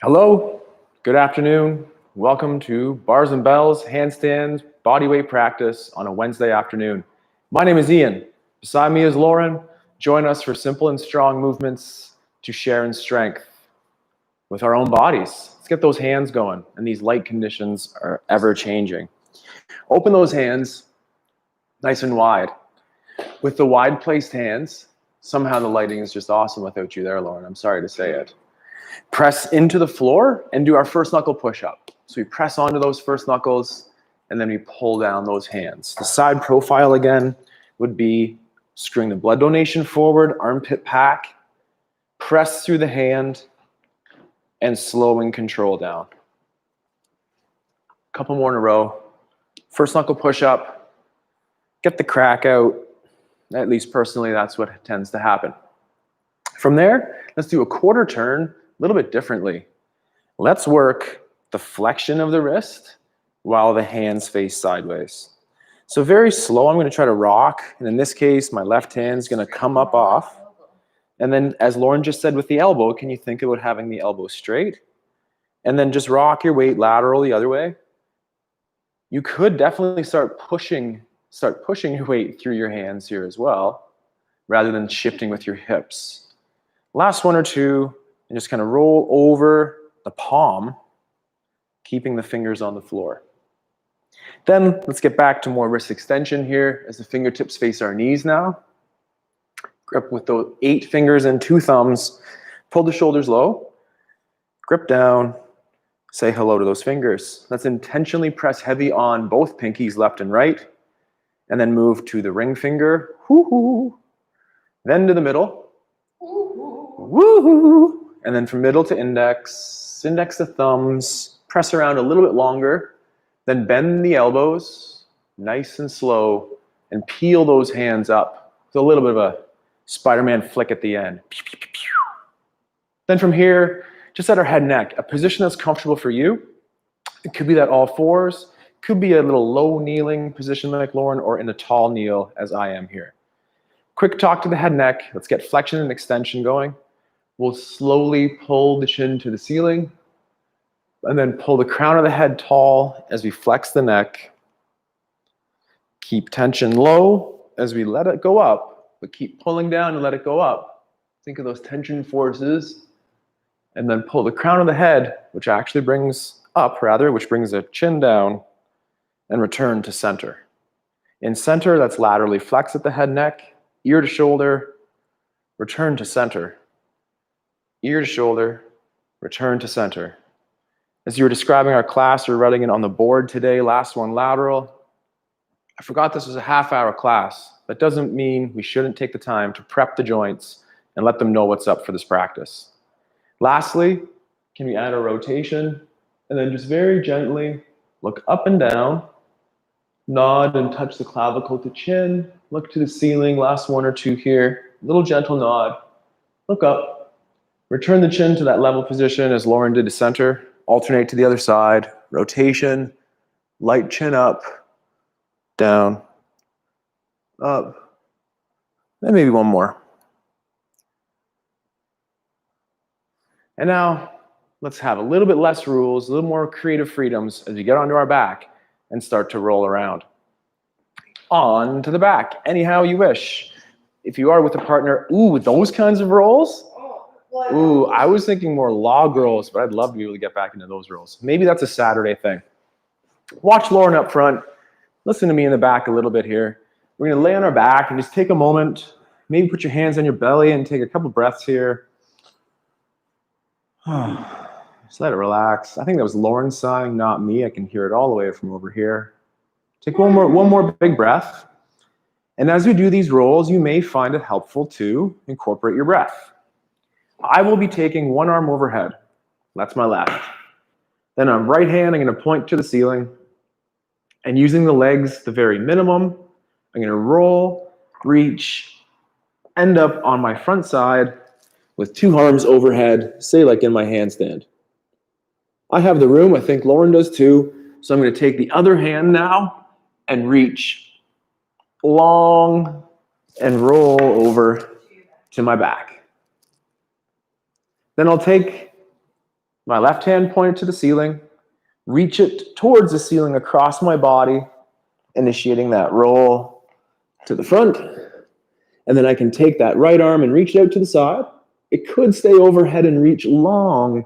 Hello, good afternoon. Welcome to Bars and Bells, Handstands, Bodyweight practice on a Wednesday afternoon. My name is Ian. Beside me is Lauren. Join us for simple and strong movements to share in strength with our own bodies. Let's get those hands going, and these light conditions are ever changing. Open those hands nice and wide. With the wide placed hands, somehow the lighting is just awesome without you there, Lauren. I'm sorry to say it. Press into the floor and do our first knuckle push-up. So we press onto those first knuckles and then we pull down those hands. The side profile again would be screwing the blood donation forward, armpit pack, press through the hand, and slowing control down. A couple more in a row. First knuckle push-up, get the crack out. At least personally, that's what tends to happen. From there, let's do a quarter turn a little bit differently. Let's work the flexion of the wrist while the hands face sideways. So very slow, I'm going to try to rock. And in this case, my left hand is going to come up off. And then as Lauren just said with the elbow, can you think about having the elbow straight? And then just rock your weight lateral the other way. You could definitely start pushing your weight through your hands here as well, rather than shifting with your hips. Last one or two. And just kind of roll over the palm, keeping the fingers on the floor. Then let's get back to more wrist extension here as the fingertips face our knees now. Grip with those 8 fingers and 2 thumbs. Pull the shoulders low. Grip down. Say hello to those fingers. Let's intentionally press heavy on both pinkies, left and right. And then move to the ring finger. Woo-hoo. Then to the middle. Woo-hoo. And then from middle to index to thumbs, press around a little bit longer, then bend the elbows, nice and slow, and peel those hands up with a little bit of a Spider-Man flick at the end. Then from here, just at our head and neck, a position that's comfortable for you. It could be that all fours, could be a little low kneeling position like Lauren, or in a tall kneel as I am here. Quick talk to the head and neck. Let's get flexion and extension going. We'll slowly pull the chin to the ceiling and then pull the crown of the head tall as we flex the neck. Keep tension low as we let it go up, but keep pulling down and let it go up. Think of those tension forces and then pull the crown of the head, which actually brings which brings the chin down and return to center. In center, that's laterally flex at the head neck, ear to shoulder, return to center. Ear to shoulder, return to center. As you were describing our class, we're writing it on the board today, last one lateral. I forgot this was a half-hour class. That doesn't mean we shouldn't take the time to prep the joints and let them know what's up for this practice. Lastly, can we add a rotation? And then just very gently look up and down, nod and touch the clavicle to chin, look to the ceiling, last one or two here, little gentle nod, look up. Return the chin to that level position as Lauren did to center. Alternate to the other side. Rotation. Light chin up. Down. Up. And maybe one more. And now, let's have a little bit less rules, a little more creative freedoms as we get onto our back and start to roll around. On to the back, anyhow you wish. If you are with a partner, with those kinds of rolls, I was thinking more log rolls, but I'd love to be able to get back into those rolls. Maybe that's a Saturday thing. Watch Lauren up front. Listen to me in the back a little bit here. We're going to lay on our back and just take a moment. Maybe put your hands on your belly and take a couple breaths here. Just let it relax. I think that was Lauren sighing, not me. I can hear it all the way from over here. Take one more big breath. And as we do these rolls, you may find it helpful to incorporate your breath. I will be taking one arm overhead. That's my left. Then on right hand, I'm going to point to the ceiling. And using the legs the very minimum, I'm going to roll, reach, end up on my front side with 2 arms overhead, say like in my handstand. I have the room, I think Lauren does too, so I'm going to take the other hand now and reach long, and roll over to my back. Then I'll take my left hand, point it to the ceiling, reach it towards the ceiling across my body, initiating that roll to the front. And then I can take that right arm and reach it out to the side. It could stay overhead and reach long,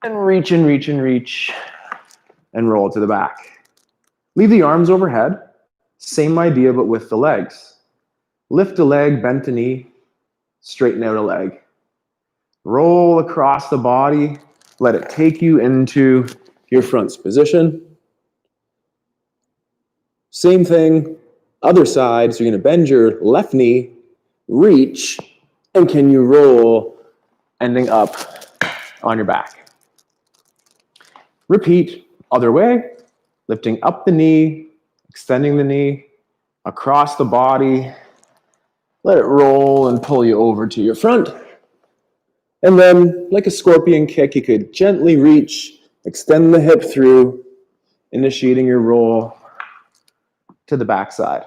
and reach and reach and reach, and roll to the back. Leave the arms overhead. Same idea, but with the legs. Lift a leg, bend a knee, straighten out a leg. Roll across the body. Let it take you into your front's position. Same thing, other side. So you're going to bend your left knee, reach, and can you roll, ending up on your back. Repeat, other way, lifting up the knee, extending the knee, across the body. Let it roll and pull you over to your front. And then, like a scorpion kick, you could gently reach, extend the hip through, initiating your roll to the backside.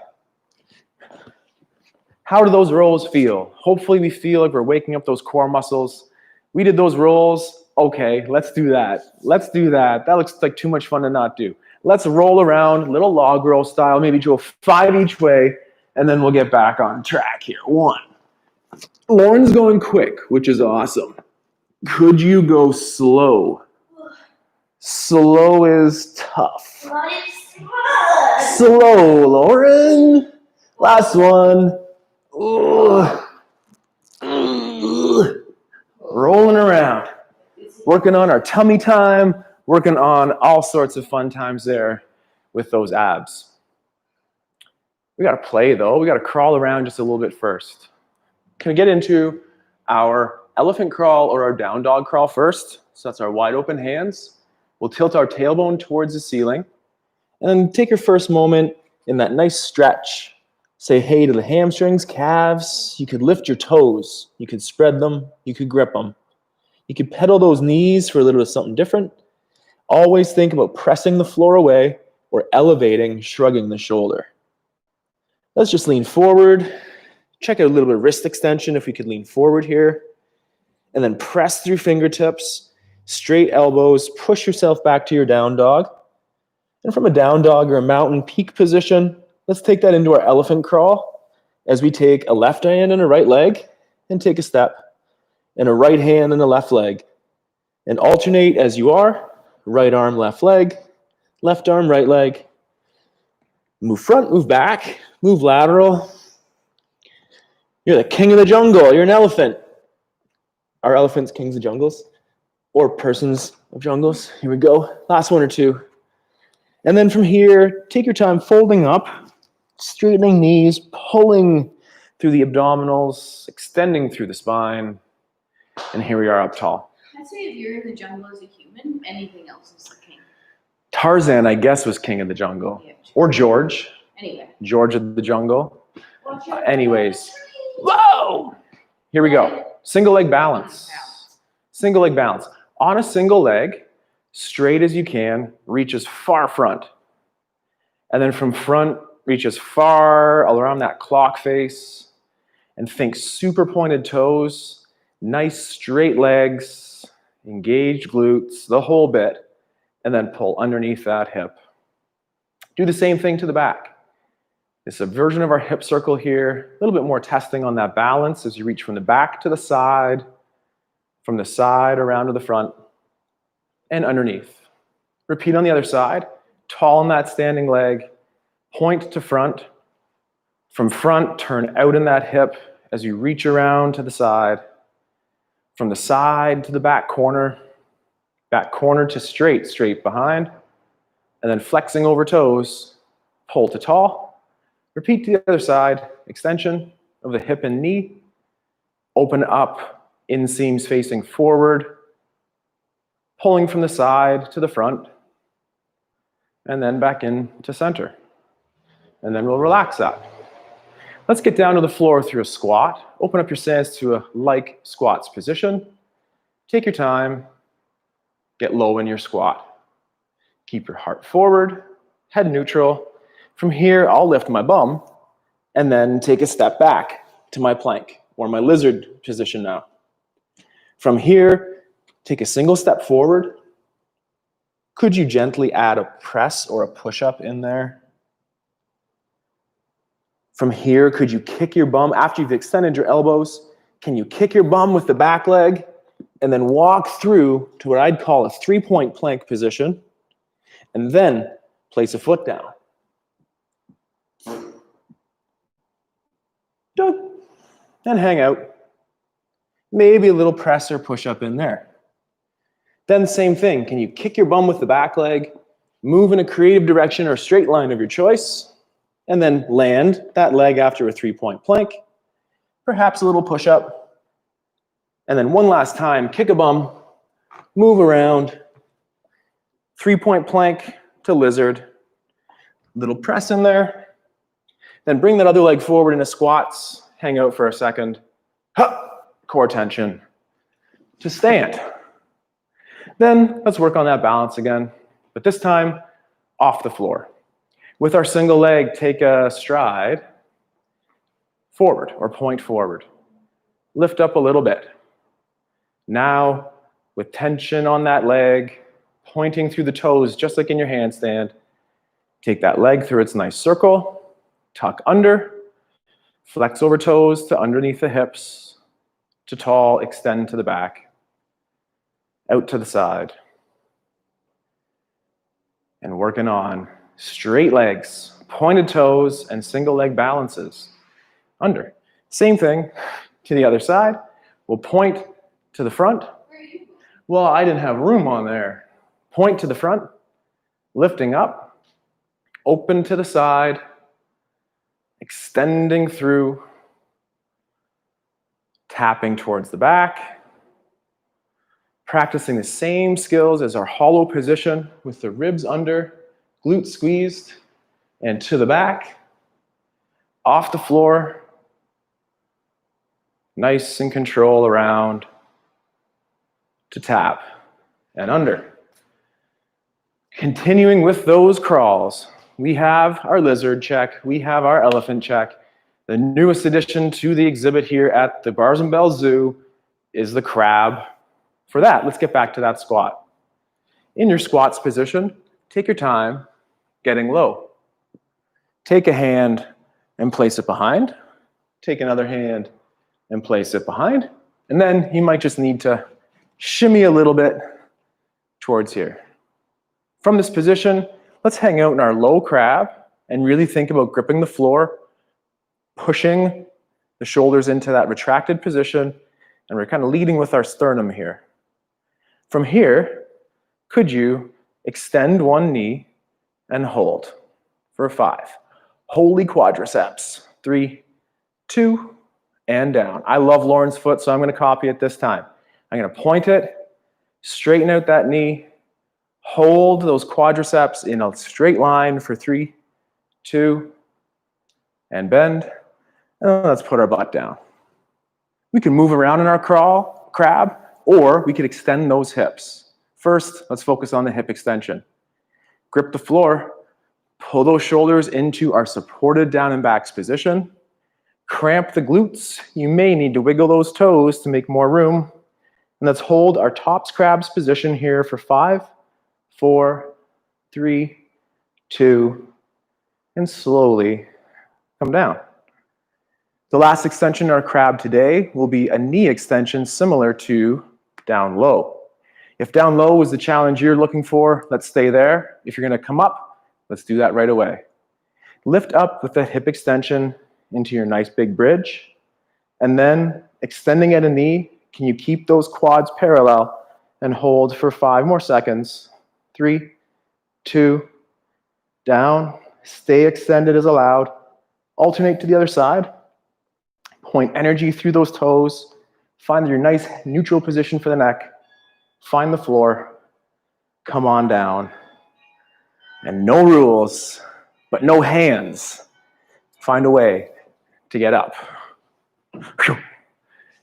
How do those rolls feel? Hopefully we feel like we're waking up those core muscles. We did those rolls. Okay, let's do that. Let's do that. That looks like too much fun to not do. Let's roll around, little log roll style, maybe go 5 each way, and then we'll get back on track here. 1. Lauren's going quick, which is awesome. Could you go slow? Slow is tough. Slow, Lauren. Last one. Rolling around. Working on our tummy time, working on all sorts of fun times there with those abs. We got to play though. We got to crawl around just a little bit first. Can we get into our elephant crawl or our down dog crawl first? So that's our wide open hands. We'll tilt our tailbone towards the ceiling. And then take your first moment in that nice stretch. Say hey to the hamstrings, calves. You could lift your toes. You could spread them. You could grip them. You could pedal those knees for a little bit of something different. Always think about pressing the floor away or elevating, shrugging the shoulder. Let's just lean forward. Check out a little bit of wrist extension if we could lean forward here. And then press through fingertips, straight elbows, push yourself back to your down dog. And from a down dog or a mountain peak position, let's take that into our elephant crawl as we take a left hand and a right leg and take a step. And a right hand and a left leg. And alternate as you are, right arm, left leg, left arm, right leg. Move front, move back, move lateral. You're the king of the jungle, you're an elephant. Are elephants kings of jungles? Or persons of jungles? Here we go, last 1 or 2. And then from here, take your time folding up, straightening knees, pulling through the abdominals, extending through the spine. And here we are up tall. I'd say if you're in the jungle as a human, anything else is the king. Tarzan, I guess, was king of the jungle. Yeah, or George. Anyway. George of the jungle. Anyways. Whoa! Here we go. Single leg balance. Single leg balance. On a single leg, straight as you can, reach as far front. And then from front, reach as far all around that clock face. And think super pointed toes. Nice straight legs, engaged glutes, the whole bit, and then pull underneath that hip. Do the same thing to the back. It's a version of our hip circle here, a little bit more testing on that balance as you reach from the back to the side, from the side around to the front, and underneath. Repeat on the other side, tall in that standing leg, point to front. From front, turn out in that hip as you reach around to the side. From the side to the back corner to straight, straight behind, and then flexing over toes, pull to tall. Repeat to the other side, extension of the hip and knee, open up, inseams facing forward, pulling from the side to the front, and then back in to center. And then we'll relax that. Let's get down to the floor through a squat. Open up your stance to a like squats position. Take your time. Get low in your squat. Keep your heart forward, head neutral. From here, I'll lift my bum and then take a step back to my plank or my lizard position now. From here, take a single step forward. Could you gently add a press or a push-up in there? From here, could you kick your bum after you've extended your elbows? Can you kick your bum with the back leg and then walk through to what I'd call a three-point plank position and then place a foot down? Done. And hang out. Maybe a little press or push-up in there. Then same thing. Can you kick your bum with the back leg, move in a creative direction or straight line of your choice, and then land that leg after a three-point plank, perhaps a little push-up, and then one last time, kick a bum, move around, three-point plank to lizard, little press in there, then bring that other leg forward into squats, hang out for a second, core tension, to stand. Then let's work on that balance again, but this time off the floor. With our single leg, take a stride forward or point forward. Lift up a little bit. Now, with tension on that leg, pointing through the toes just like in your handstand, take that leg through its nice circle, tuck under, flex over toes to underneath the hips, to tall, extend to the back, out to the side. And working on straight legs, pointed toes, and single leg balances. Under. Same thing to the other side. We'll point to the front. Well, I didn't have room on there. Point to the front, lifting up, open to the side, extending through, tapping towards the back, practicing the same skills as our hollow position with the ribs under, glutes squeezed, and to the back, off the floor, nice and control around, to tap, and under. Continuing with those crawls, we have our lizard check, we have our elephant check. The newest addition to the exhibit here at the Bars and Bells Zoo is the crab. For that, let's get back to that squat. In your squats position, take your time getting low. Take a hand and place it behind. Take another hand and place it behind. And then you might just need to shimmy a little bit towards here. From this position, let's hang out in our low crab and really think about gripping the floor, pushing the shoulders into that retracted position, and we're kind of leading with our sternum here. From here, could you extend one knee and hold for 5. Holy quadriceps. 3, 2, and down. I love Lauren's foot, so I'm going to copy it this time. I'm going to point it, straighten out that knee, hold those quadriceps in a straight line for 3, 2, and bend. And let's put our butt down. We can move around in our crab, or we could extend those hips. First, let's focus on the hip extension. Grip the floor, pull those shoulders into our supported down and backs position. Cramp the glutes. You may need to wiggle those toes to make more room. And let's hold our tops crabs position here for 5, 4, 3, 2, and slowly come down. The last extension in our crab today will be a knee extension similar to down low. If down low is the challenge you're looking for, let's stay there. If you're going to come up, let's do that right away. Lift up with the hip extension into your nice big bridge, and then extending at a knee. Can you keep those quads parallel and hold for 5 more seconds? 3, 2, down. Stay extended as allowed. Alternate to the other side. Point energy through those toes. Find your nice neutral position for the neck. Find the floor. Come on down. And no rules, but no hands. Find a way to get up.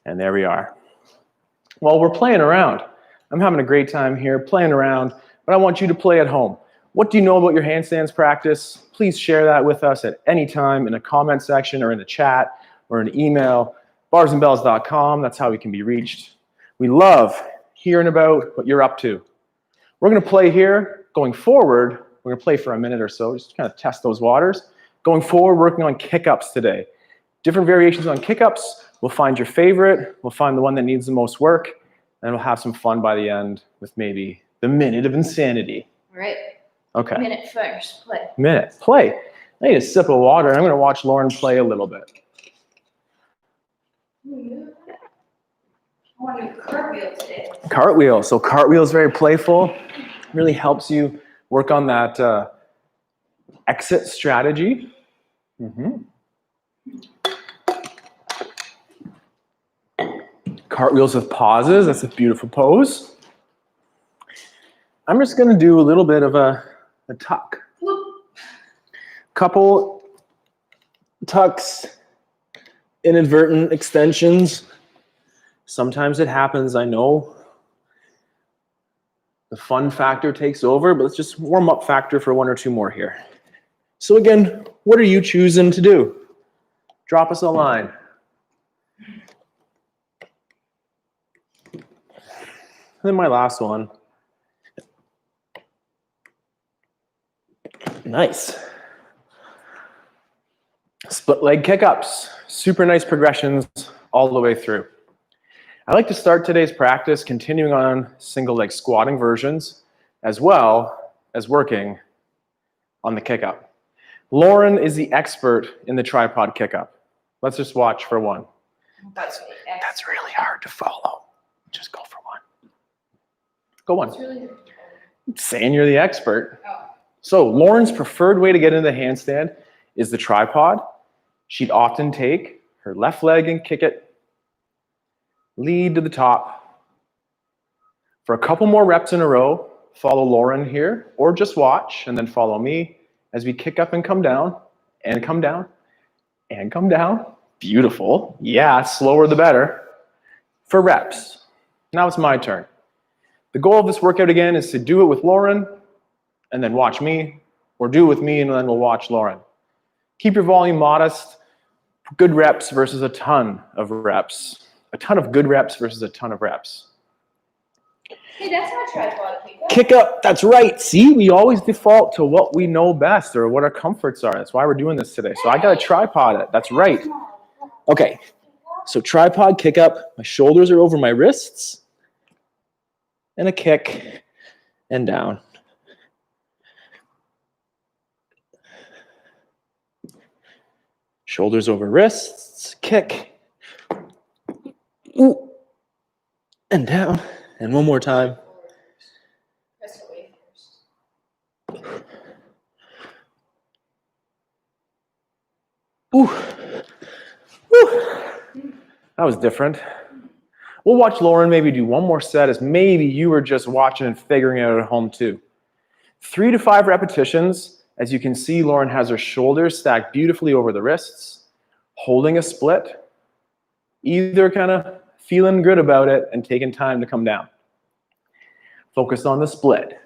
And there we are. Well, we're playing around. I'm having a great time here playing around, but I want you to play at home. What do you know about your handstands practice? Please share that with us at any time in a comment section or in the chat or an email, barsandbells.com. That's how we can be reached. We love hearing about what you're up to. We're going to play here. Going forward, we're going to play for a minute or so, just to kind of test those waters. Going forward, working on kick-ups today. Different variations on kick-ups. We'll find your favorite. We'll find the one that needs the most work. And we'll have some fun by the end with maybe the minute of insanity. All right. Okay. Minute first, play. Minute, play. I need a sip of water, and I'm going to watch Lauren play a little bit. I want to do cartwheel today. Cartwheel. So cartwheel is very playful. Really helps you work on that exit strategy. Cartwheels with pauses. That's a beautiful pose. I'm just going to do a little bit of a tuck. Couple tucks, inadvertent extensions. Sometimes it happens, I know. The fun factor takes over, but let's just warm up factor for one or two more here. So again, what are you choosing to do? Drop us a line. And then my last one. Nice. Split leg kick-ups. Super nice progressions all the way through. I like to start today's practice continuing on single leg squatting versions as well as working on the kick-up. Lauren is the expert in the tripod kick-up. Let's just watch for one. That's really hard to follow. Just go for one. Go one. Really Saying you're the expert. oh. So Lauren's preferred way to get into the handstand is the tripod. She'd often take her left leg and kick it, lead to the top. For a couple more reps in a row, follow Lauren here, or just watch, and then follow me as we kick up and come down, and come down, and come down. Beautiful. Yeah, slower the better. For reps. Now it's my turn. The goal of this workout again is to do it with Lauren, and then watch me, or do it with me, and then we'll watch Lauren. Keep your volume modest. Good reps versus a ton of reps. A ton of good reps versus a ton of reps. Hey, that's not tripod kick-up. Kick up, that's right. See, we always default to what we know best or what our comforts are. That's why we're doing this today. So I got a tripod it. That's right. Okay, so tripod kick up. My shoulders are over my wrists. And a kick and down. Shoulders over wrists, kick. Ooh. And down. And one more time. Press away first. Ooh. Ooh. That was different. We'll watch Lauren maybe do one more set as maybe you were just watching and figuring it out at home too. 3 to 5 repetitions. As you can see, Lauren has her shoulders stacked beautifully over the wrists, holding a split, either kind of feeling good about it and taking time to come down. Focus on the split.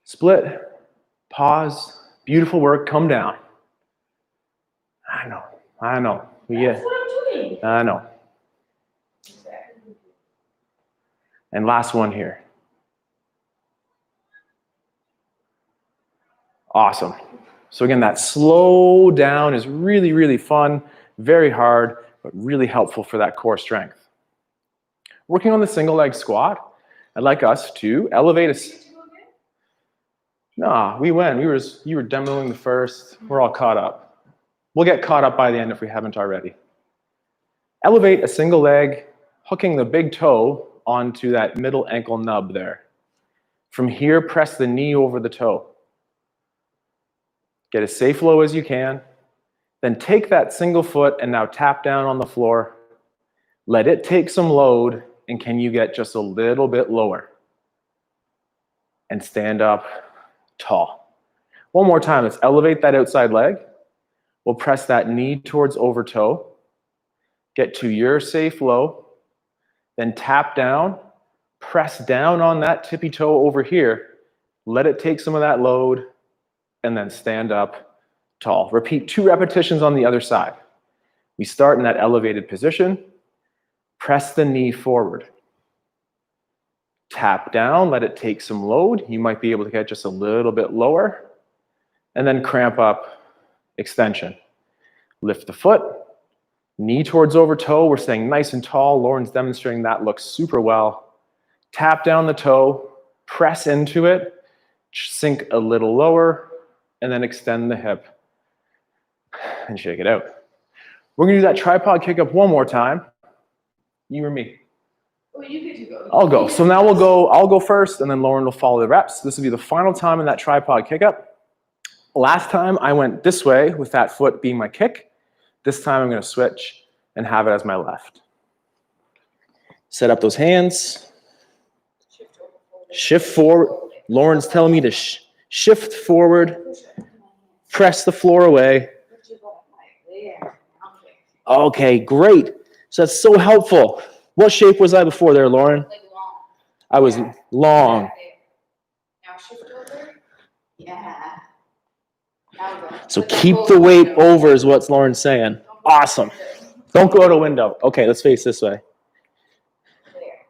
Split, pause, beautiful work, come down. I know. That's what I'm doing. I know. Exactly. And last one here. Awesome. So again, that slow down is really, really fun, very hard, but really helpful for that core strength. Working on the single leg squat, I'd like us to elevate a... Nah, you were demoing the first. We're all caught up. We'll get caught up by the end if we haven't already. Elevate a single leg, hooking the big toe onto that middle ankle nub there. From here, press the knee over the toe. Get as safe low as you can. Then take that single foot and now tap down on the floor. Let it take some load, and can you get just a little bit lower? And stand up tall. One more time, let's elevate that outside leg. We'll press that knee towards over toe. Get to your safe low. Then tap down, press down on that tippy toe over here, let it take some of that load, and then stand up tall. Repeat 2 repetitions on the other side. We start in that elevated position, press the knee forward. Tap down, let it take some load. You might be able to get just a little bit lower, and then cramp up, extension. Lift the foot, knee towards over toe. We're staying nice and tall. Lauren's demonstrating that looks super well. Tap down the toe, press into it, sink a little lower, and then extend the hip and shake it out. We're gonna do that tripod kick up one more time. You or me? Oh, you get to go. I'll go. So now I'll go first, and then Lauren will follow the reps. This will be the final time in that tripod kick up. Last time I went this way with that foot being my kick. This time I'm gonna switch and have it as my left. Set up those hands. Shift forward. Lauren's telling me to shift forward. Press the floor away. Okay, great. So that's so helpful. What shape was I before there, Lauren? Like long. I was long. Now shift over. Yeah. Now go. So keep the weight over is what Lauren's saying. Awesome. Don't go out a window. Okay, let's face this way. There.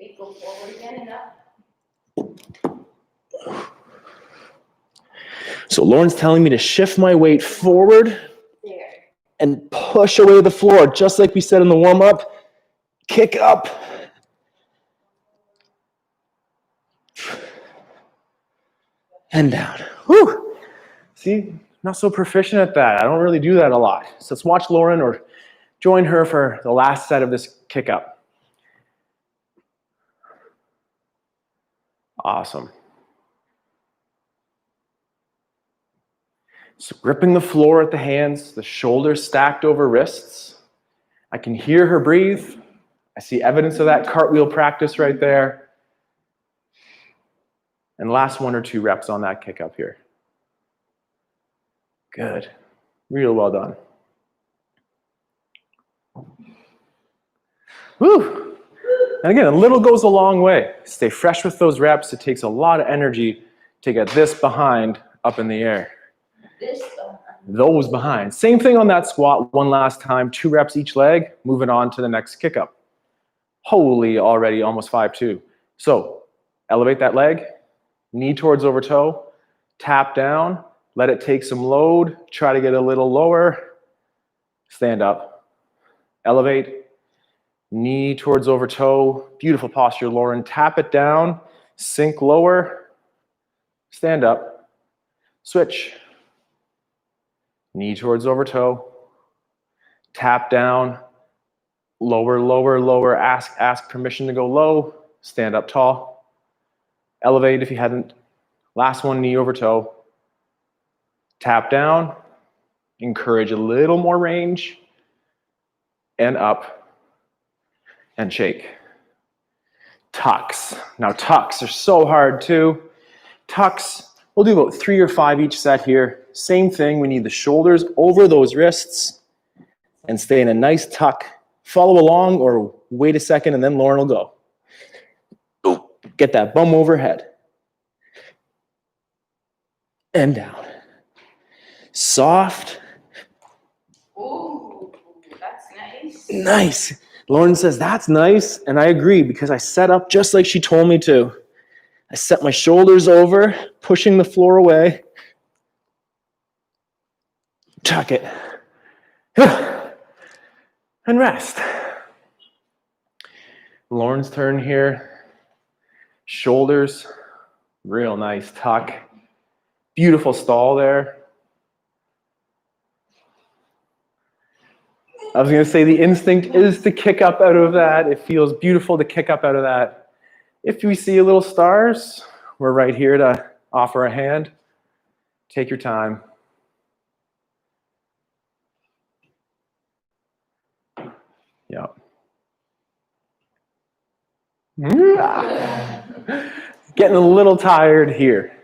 Wait, go forward again and up. So Lauren's telling me to shift my weight forward There. and push away the floor, just like we said in the warm-up. Kick up. And down. Whew. See, not so proficient at that. I don't really do that a lot. So let's watch Lauren or join her for the last set of this kick up. Awesome. So gripping the floor at the hands, the shoulders stacked over wrists. I can hear her breathe. I see evidence of that cartwheel practice right there. And last 1 or 2 reps on that kick up here. Good. Real well done. Woo! And again, a little goes a long way. Stay fresh with those reps. It takes a lot of energy to get this behind up in the air. Those behind. Same thing on that squat. One last time, 2 reps each leg. Moving on to the next kick up. Holy, already almost 5-2. So elevate that leg, knee towards over toe, tap down, let it take some load, try to get a little lower, stand up, elevate, knee towards over toe, beautiful posture, Lauren, tap it down, sink lower, stand up, switch. Knee towards over toe, tap down, lower, lower, lower, ask permission to go low, stand up tall, elevate if you hadn't, last one, knee over toe, tap down, encourage a little more range, and up, and shake. Tucks. Now tucks are so hard too. Tucks, we'll do about 3 or 5 each set here. Same thing, we need the shoulders over those wrists and stay in a nice tuck. Follow along or wait a second and then Lauren will go. Ooh, get that bum overhead. And down. Soft. Ooh, that's nice. Nice. Lauren says, that's nice. And I agree because I set up just like she told me to. I set my shoulders over, pushing the floor away. Tuck it. And rest. Lauren's turn here. Shoulders, real nice tuck. Beautiful stall there. I was going to say the instinct is to kick up out of that. It feels beautiful to kick up out of that. If we see a little stars, we're right here to offer a hand. Take your time. Yep. Getting a little tired here.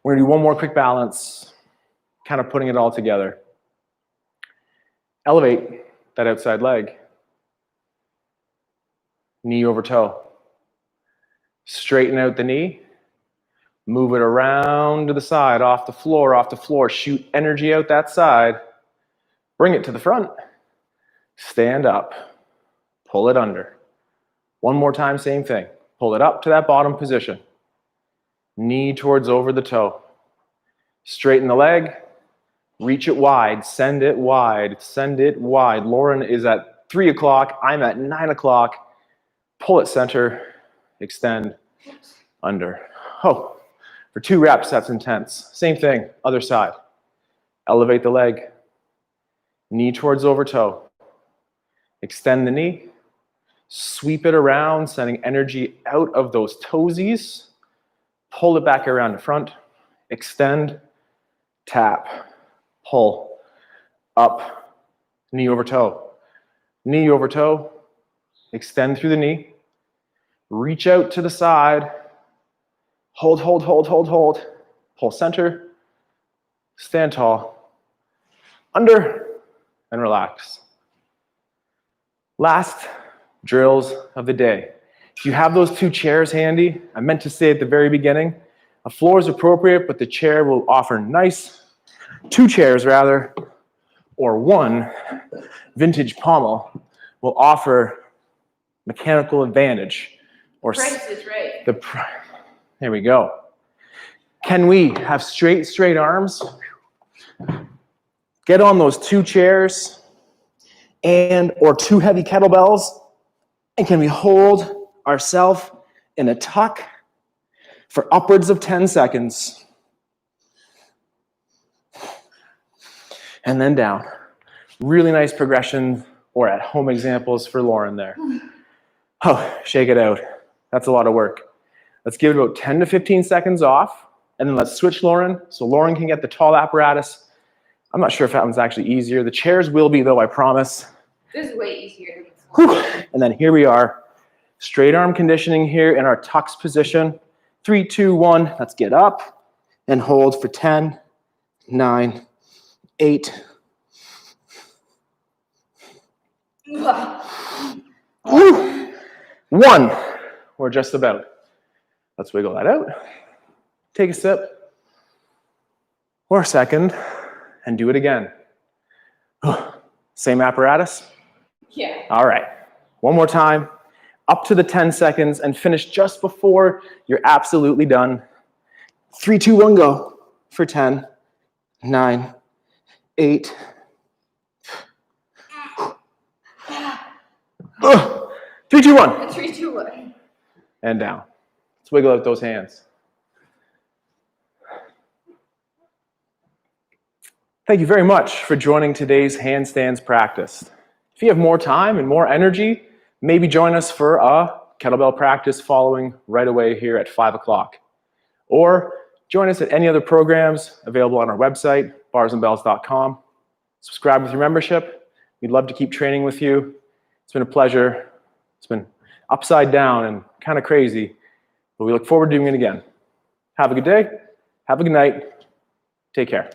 We're going to do one more quick balance, kind of putting it all together. Elevate that outside leg. Knee over toe. Straighten out the knee. Move it around to the side, off the floor. Shoot energy out that side. Bring it to the front. Stand up. Pull it under. One more time, same thing. Pull it up to that bottom position. Knee towards over the toe. Straighten the leg. Reach it wide. Send it wide. Send it wide. Lauren is at 3 o'clock. I'm at 9 o'clock. Pull it center. Extend. Under. Oh, for 2 reps, that's intense. Same thing, other side. Elevate the leg. Knee towards over toe. Extend the knee. Sweep it around, sending energy out of those toesies. Pull it back around to front. Extend. Tap. Pull. Up. Knee over toe. Knee over toe. Extend through the knee. Reach out to the side. Hold. Pull center. Stand tall. Under. And relax. Last drills of the day. If you have those 2 chairs handy, I meant to say at the very beginning, a floor is appropriate, but the chair will offer nice, 2 chairs rather, or 1 vintage pommel will offer mechanical advantage. Or Price is right. There we go. Can we have straight arms? Get on those 2 chairs or 2 heavy kettlebells, and can we hold ourselves in a tuck for upwards of 10 seconds? And then down. Really nice progression or at home examples for Lauren there. Oh, shake it out. That's a lot of work. Let's give it about 10 to 15 seconds off, and then let's switch Lauren so Lauren can get the tall apparatus. I'm not sure if that one's actually easier. The chairs will be, though, I promise. This is way easier. And then here we are. Straight arm conditioning here in our tucks position. 3, 2, 1. Let's get up and hold for 10, 9, 8. Woo. 1. We're just about. Let's wiggle that out. Take a sip. Or a second. And do it again. Same apparatus? Yeah. All right. One more time. Up to the 10 seconds and finish just before you're absolutely done. 3, 2, 1, go. For 10, 9, 8. 3, 2, 1. 3, 2, 1. And down. Let's wiggle out those hands. Thank you very much for joining today's handstands practice. If you have more time and more energy, maybe join us for a kettlebell practice following right away here at 5 o'clock. Or join us at any other programs available on our website, barsandbells.com. Subscribe with your membership. We'd love to keep training with you. It's been a pleasure. It's been upside down and kind of crazy, but we look forward to doing it again. Have a good day. Have a good night. Take care.